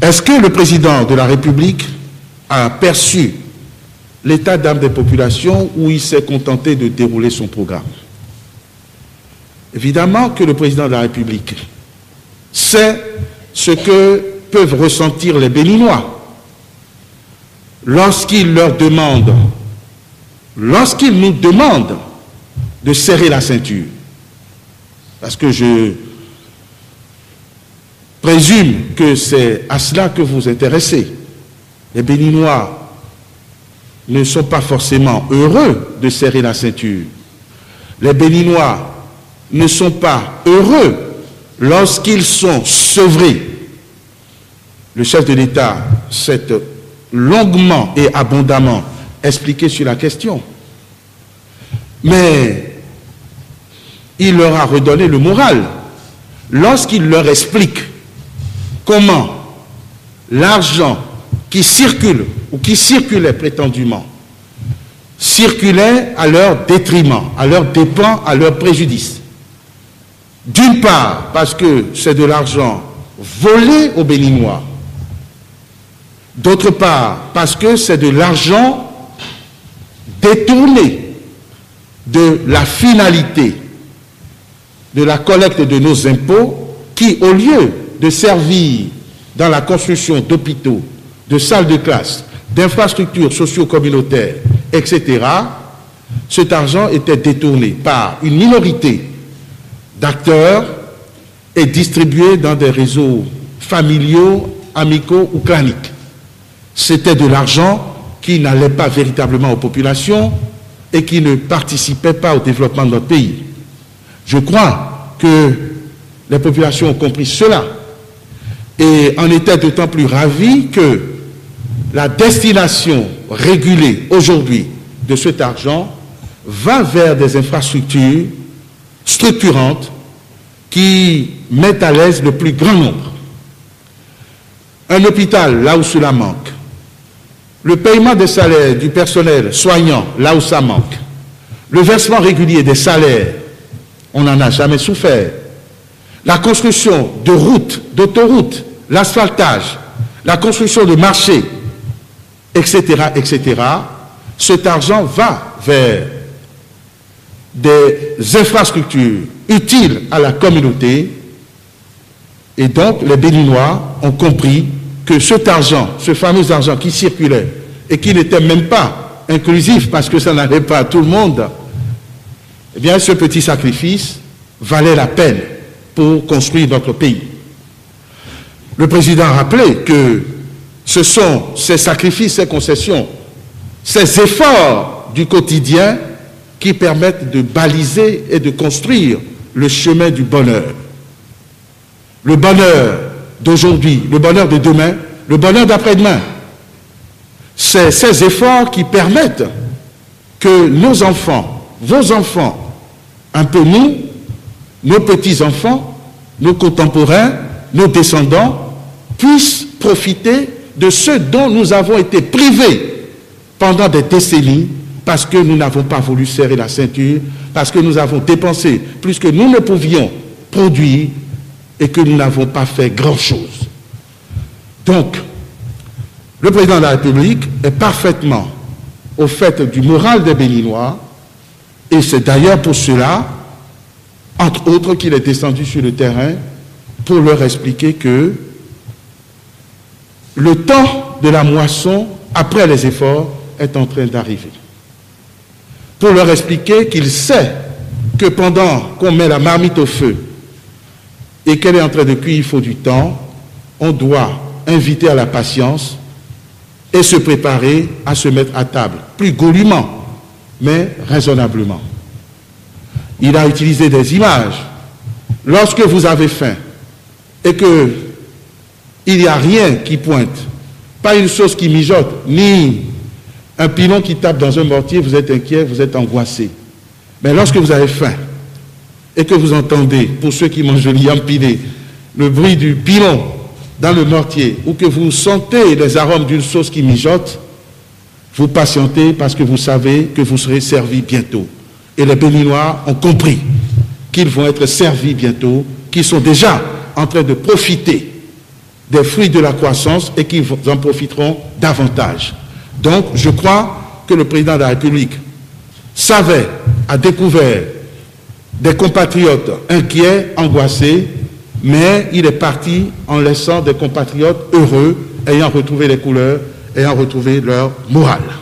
Est-ce que le président de la République a perçu l'état d'âme des populations ou il s'est contenté de dérouler son programme? Évidemment que le président de la République sait ce que peuvent ressentir les Béninois lorsqu'il nous demande de serrer la ceinture. Parce que je présume que c'est à cela que vous vous intéressez. Les Béninois ne sont pas forcément heureux de serrer la ceinture. Les Béninois ne sont pas heureux lorsqu'ils sont sevrés. Le chef de l'État s'est longuement et abondamment expliqué sur la question. Mais il leur a redonné le moral lorsqu'il leur explique comment l'argent qui circule ou qui circulait prétendument circulait à leur détriment, à leur dépens, à leur préjudice. D'une part, parce que c'est de l'argent volé aux Béninois. D'autre part, parce que c'est de l'argent détourné de la finalité de la collecte de nos impôts qui, au lieu de servir dans la construction d'hôpitaux, de salles de classe, d'infrastructures socio-communautaires, etc., cet argent était détourné par une minorité d'acteurs et distribué dans des réseaux familiaux, amicaux ou claniques. C'était de l'argent qui n'allait pas véritablement aux populations et qui ne participait pas au développement de notre pays. Je crois que les populations ont compris cela et en étaient d'autant plus ravis que la destination régulée aujourd'hui de cet argent va vers des infrastructures structurantes qui mettent à l'aise le plus grand nombre. Un hôpital, là où cela manque. Le paiement des salaires du personnel soignant, là où ça manque. Le versement régulier des salaires, on n'en a jamais souffert. La construction de routes, d'autoroutes, l'asphaltage, la construction de marchés, etc., etc. Cet argent va vers des infrastructures utiles à la communauté et donc les Béninois ont compris que cet argent, ce fameux argent qui circulait et qui n'était même pas inclusif parce que ça n'allait pas à tout le monde, eh bien ce petit sacrifice valait la peine pour construire notre pays. Le président a rappelé que ce sont ces sacrifices, ces concessions, ces efforts du quotidien qui permettent de baliser et de construire le chemin du bonheur. Le bonheur d'aujourd'hui, le bonheur de demain, le bonheur d'après-demain. C'est ces efforts qui permettent que nos enfants, vos enfants, un peu nous, nos petits-enfants, nos contemporains, nos descendants, puissent profiter de ce dont nous avons été privés pendant des décennies parce que nous n'avons pas voulu serrer la ceinture, parce que nous avons dépensé plus que nous ne pouvions produire et que nous n'avons pas fait grand-chose. Donc, le président de la République est parfaitement au fait du moral des Béninois et c'est d'ailleurs pour cela, entre autres, qu'il est descendu sur le terrain pour leur expliquer que le temps de la moisson, après les efforts, est en train d'arriver. Pour leur expliquer qu'il sait que pendant qu'on met la marmite au feu et qu'elle est en train de cuire, il faut du temps, on doit inviter à la patience et se préparer à se mettre à table, plus goulûment, mais raisonnablement. Il a utilisé des images. Lorsque vous avez faim et que il n'y a rien qui pointe, pas une sauce qui mijote, ni un pilon qui tape dans un mortier, vous êtes inquiet, vous êtes angoissé. Mais lorsque vous avez faim et que vous entendez, pour ceux qui mangent le liampilé, le bruit du pilon dans le mortier, ou que vous sentez les arômes d'une sauce qui mijote, vous patientez parce que vous savez que vous serez servi bientôt. Et les Béninois ont compris qu'ils vont être servis bientôt, qu'ils sont déjà en train de profiter des fruits de la croissance et qu'ils en profiteront davantage. Donc, je crois que le président de la République savait, a découvert des compatriotes inquiets, angoissés, mais il est parti en laissant des compatriotes heureux, ayant retrouvé les couleurs, ayant retrouvé leur morale.